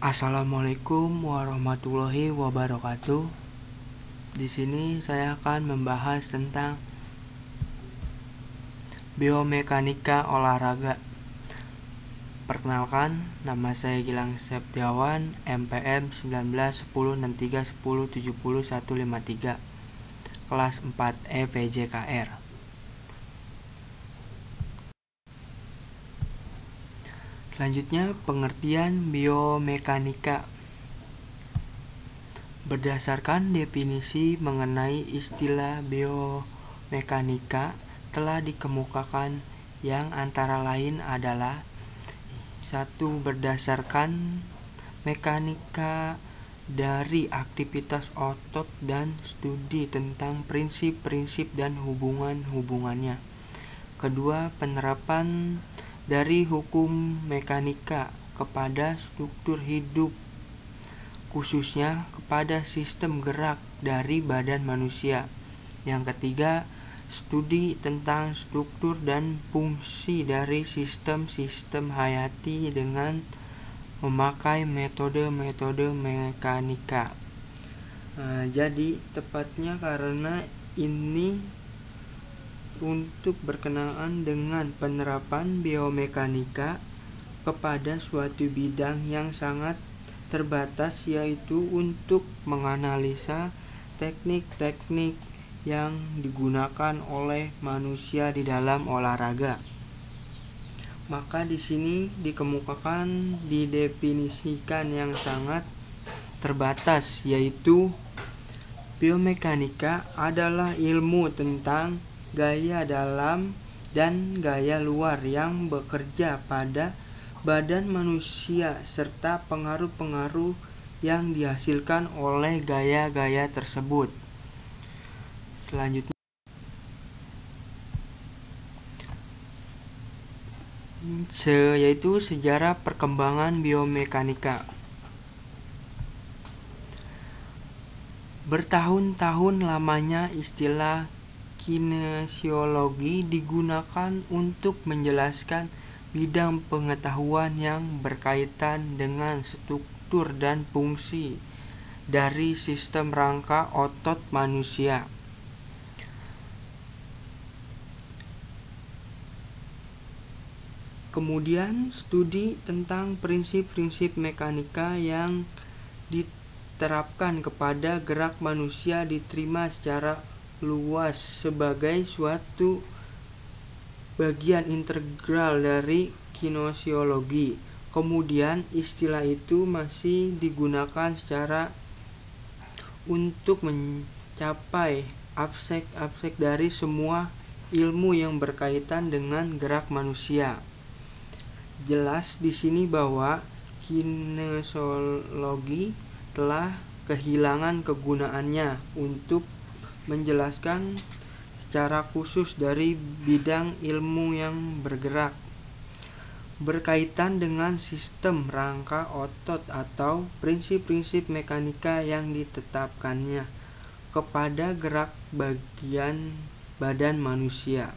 Assalamualaikum warahmatullahi wabarakatuh. Di sini saya akan membahas tentang biomekanika olahraga. Perkenalkan, nama saya Gilang Septiawan, MPM 191063107153, kelas 4E PJKR. Selanjutnya, pengertian biomekanika. Berdasarkan definisi mengenai istilah biomekanika telah dikemukakan yang antara lain adalah 1. Berdasarkan mekanika dari aktivitas otot dan studi tentang prinsip-prinsip dan hubungan-hubungannya. Kedua, penerapan dari hukum mekanika kepada struktur hidup, khususnya kepada sistem gerak dari badan manusia. Yang ketiga, studi tentang struktur dan fungsi dari sistem-sistem hayati dengan memakai metode-metode mekanika. Jadi tepatnya karena ini untuk berkenaan dengan penerapan biomekanika kepada suatu bidang yang sangat terbatas, yaitu untuk menganalisa teknik-teknik yang digunakan oleh manusia di dalam olahraga. Maka di sini dikemukakan, didefinisikan yang sangat terbatas, yaitu biomekanika adalah ilmu tentang gaya dalam dan gaya luar yang bekerja pada badan manusia serta pengaruh-pengaruh yang dihasilkan oleh gaya-gaya tersebut. Selanjutnya, yaitu sejarah perkembangan biomekanika. Bertahun-tahun lamanya istilah kinesiologi digunakan untuk menjelaskan bidang pengetahuan yang berkaitan dengan struktur dan fungsi dari sistem rangka otot manusia. Kemudian, studi tentang prinsip-prinsip mekanika yang diterapkan kepada gerak manusia diterima secara luas sebagai suatu bagian integral dari kinesiologi. Kemudian istilah itu masih digunakan secara untuk mencapai aspek dari semua ilmu yang berkaitan dengan gerak manusia. Jelas di sini bahwa kinesiologi telah kehilangan kegunaannya untuk menjelaskan secara khusus dari bidang ilmu yang berkaitan dengan sistem rangka otot atau prinsip-prinsip mekanika yang ditetapkannya kepada gerak bagian badan manusia.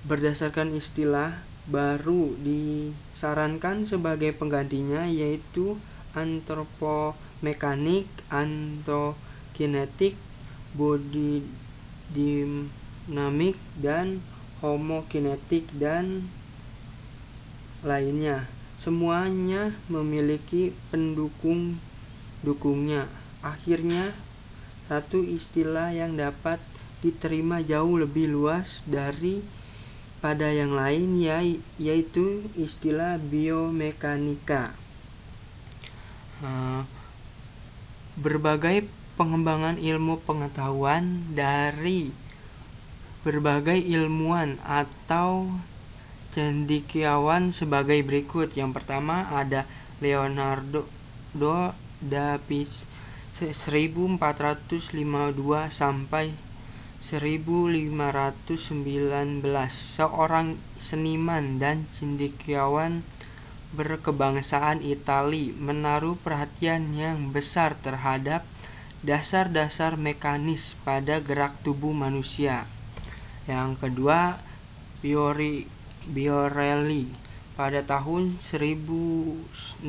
Berdasarkan istilah baru disarankan sebagai penggantinya, yaitu antropomekanik, antokinetik, body dynamic, dan homokinetik, dan lainnya. Semuanya memiliki pendukungnya. Akhirnya, satu istilah yang dapat diterima jauh lebih luas daripada yang lain, yaitu istilah biomekanika. Berbagai pengembangan ilmu pengetahuan dari berbagai ilmuwan atau cendekiawan sebagai berikut. Yang pertama ada Leonardo da Vinci 1452 sampai 1519, seorang seniman dan cendekiawan berkebangsaan Itali, menaruh perhatian yang besar terhadap dasar-dasar mekanis pada gerak tubuh manusia. Yang kedua, Biorelli pada tahun 1679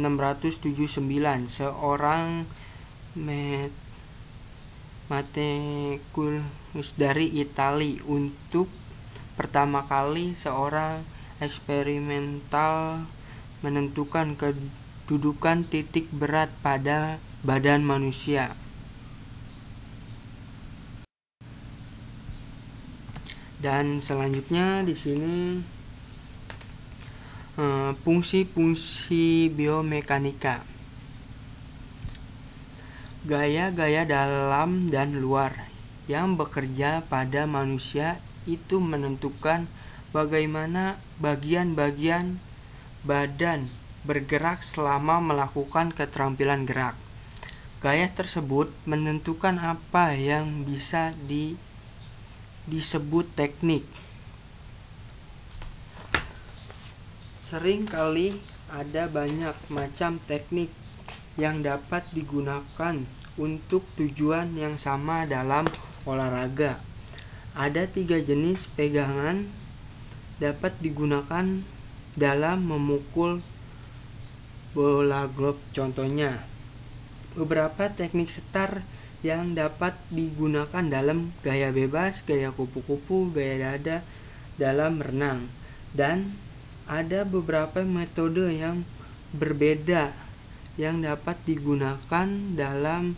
seorang matematikus dari Italia untuk pertama kali seorang eksperimental menentukan kedudukan titik berat pada badan manusia. Dan selanjutnya di sini fungsi-fungsi biomekanika. Gaya-gaya dalam dan luar yang bekerja pada manusia itu menentukan bagaimana bagian-bagian badan bergerak selama melakukan keterampilan gerak. Gaya tersebut menentukan apa yang bisa disebut teknik. Sering kali ada banyak macam teknik yang dapat digunakan untuk tujuan yang sama dalam olahraga. Ada 3 jenis pegangan dapat digunakan dalam memukul bola golf contohnya. Beberapa teknik setar yang dapat digunakan dalam gaya bebas, gaya kupu-kupu, gaya dada dalam renang. Dan ada beberapa metode yang berbeda yang dapat digunakan dalam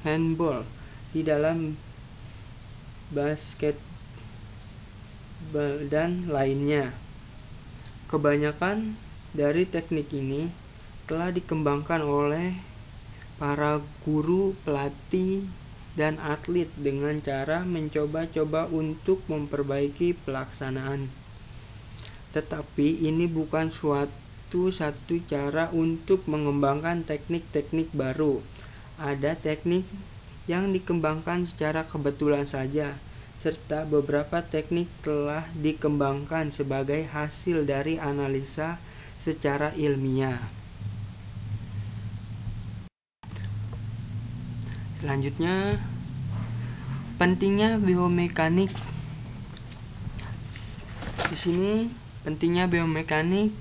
handball, di dalam basketball dan lainnya. Kebanyakan dari teknik ini telah dikembangkan oleh para guru, pelatih, dan atlet dengan cara mencoba-coba untuk memperbaiki pelaksanaan. Tetapi ini bukan satu cara untuk mengembangkan teknik-teknik baru. Ada teknik yang dikembangkan secara kebetulan saja, serta beberapa teknik telah dikembangkan sebagai hasil dari analisa secara ilmiah. Selanjutnya, pentingnya biomekanik. Di sini pentingnya biomekanik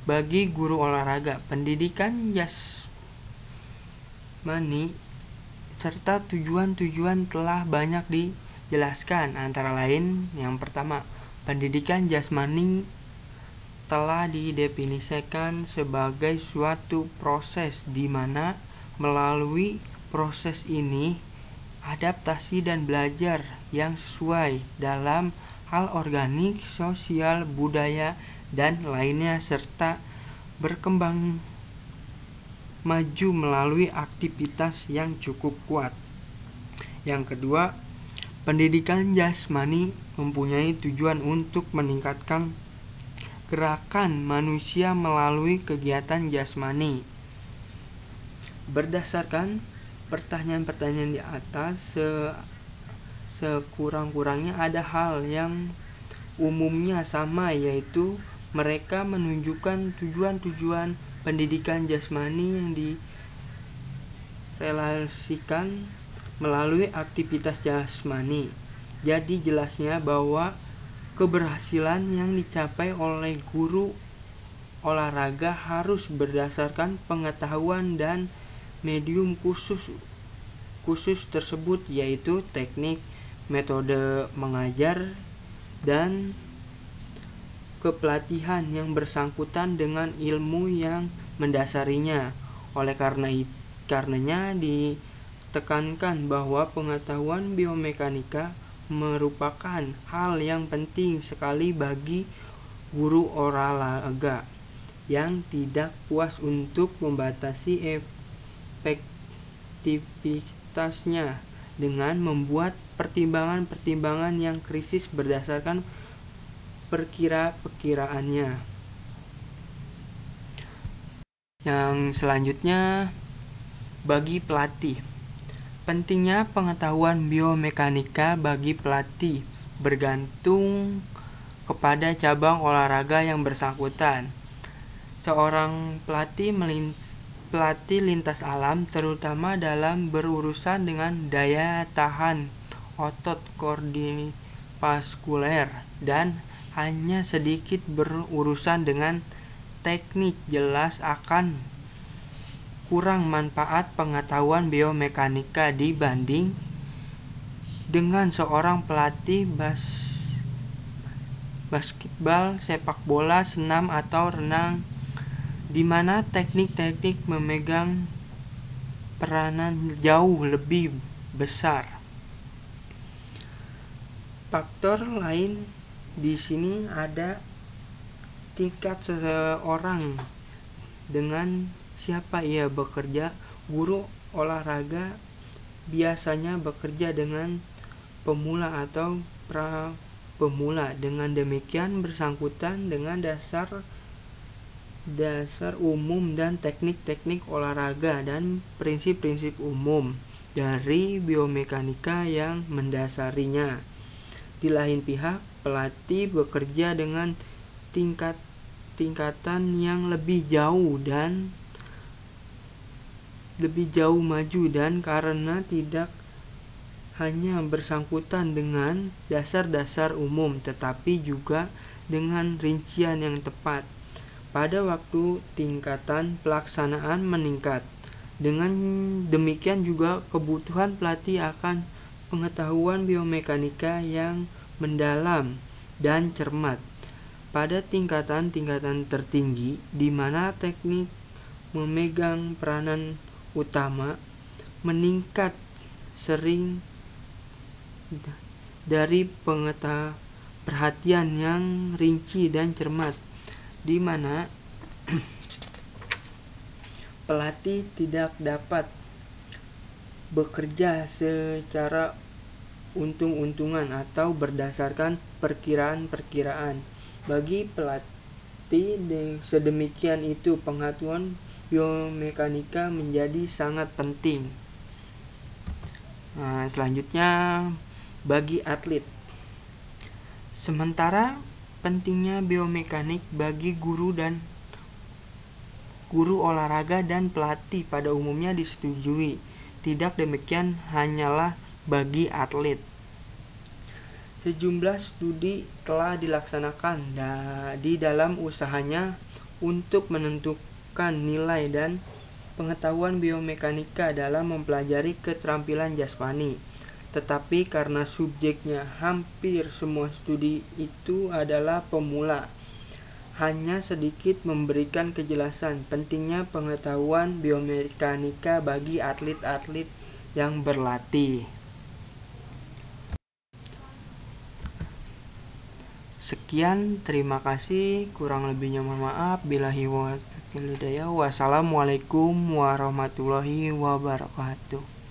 bagi guru olahraga, pendidikan jasmani, serta tujuan-tujuan telah banyak dijelaskan. Antara lain, yang pertama, pendidikan jasmani telah didefinisikan sebagai suatu proses di mana melalui proses ini adaptasi dan belajar yang sesuai dalam hal organik, sosial, budaya, dan lainnya, serta berkembang maju melalui aktivitas yang cukup kuat. Yang kedua, pendidikan jasmani mempunyai tujuan untuk meningkatkan gerakan manusia melalui kegiatan jasmani. Berdasarkan pertanyaan-pertanyaan di atas, sekurang-kurangnya ada hal yang umumnya sama, yaitu mereka menunjukkan tujuan-tujuan pendidikan jasmani yang direlasikan melalui aktivitas jasmani. Jadi jelasnya bahwa keberhasilan yang dicapai oleh guru olahraga harus berdasarkan pengetahuan dan medium khusus tersebut, yaitu teknik, metode mengajar, dan kepelatihan yang bersangkutan dengan ilmu yang mendasarinya. Oleh karenanya ditekankan bahwa pengetahuan biomekanika merupakan hal yang penting sekali bagi guru olahraga yang tidak puas untuk membatasi efektivitasnya dengan membuat pertimbangan-pertimbangan yang kritis berdasarkan perkiraannya. Yang selanjutnya, bagi pelatih. Pentingnya pengetahuan biomekanika bagi pelatih bergantung kepada cabang olahraga yang bersangkutan. Seorang pelatih lintas alam, terutama dalam berurusan dengan daya tahan otot, koordinasi vaskuler, dan hanya sedikit berurusan dengan teknik, jelas akan kurang manfaat pengetahuan biomekanika dibanding dengan seorang pelatih basketbal, sepak bola, senam, atau renang, di mana teknik-teknik memegang peranan jauh lebih besar. Faktor lain di sini ada tingkat seseorang dengan siapa ia bekerja. Guru olahraga biasanya bekerja dengan pemula atau pemula. Dengan demikian bersangkutan dengan dasar umum dan teknik-teknik olahraga dan prinsip-prinsip umum dari biomekanika yang mendasarinya. Di lain pihak, pelatih bekerja dengan tingkatan yang lebih jauh maju, dan karena tidak hanya bersangkutan dengan dasar-dasar umum, tetapi juga dengan rincian yang tepat. Pada waktu tingkatan pelaksanaan meningkat, dengan demikian juga kebutuhan pelatih akan pengetahuan biomekanika yang mendalam dan cermat. Pada tingkatan-tingkatan tertinggi, di mana teknik memegang peranan utama, meningkat sering dari perhatian yang rinci dan cermat, di mana pelatih tidak dapat bekerja secara untung-untungan atau berdasarkan perkiraan-perkiraan. Bagi pelatih sedemikian itu, pengetahuan biomekanika menjadi sangat penting. Selanjutnya bagi atlet. Sementara pentingnya biomekanik bagi guru olahraga dan pelatih pada umumnya disetujui, tidak demikian hanyalah bagi atlet. Sejumlah studi telah dilaksanakan di dalam usahanya untuk menentukan nilai dan pengetahuan biomekanika dalam mempelajari keterampilan jasmani. Tetapi karena subjeknya hampir semua studi itu adalah pemula, hanya sedikit memberikan kejelasan pentingnya pengetahuan biomekanika bagi atlet-atlet yang berlatih. Sekian, terima kasih. Kurang lebihnya mohon maaf. Billahi wal hidayah. Wassalamualaikum warahmatullahi wabarakatuh.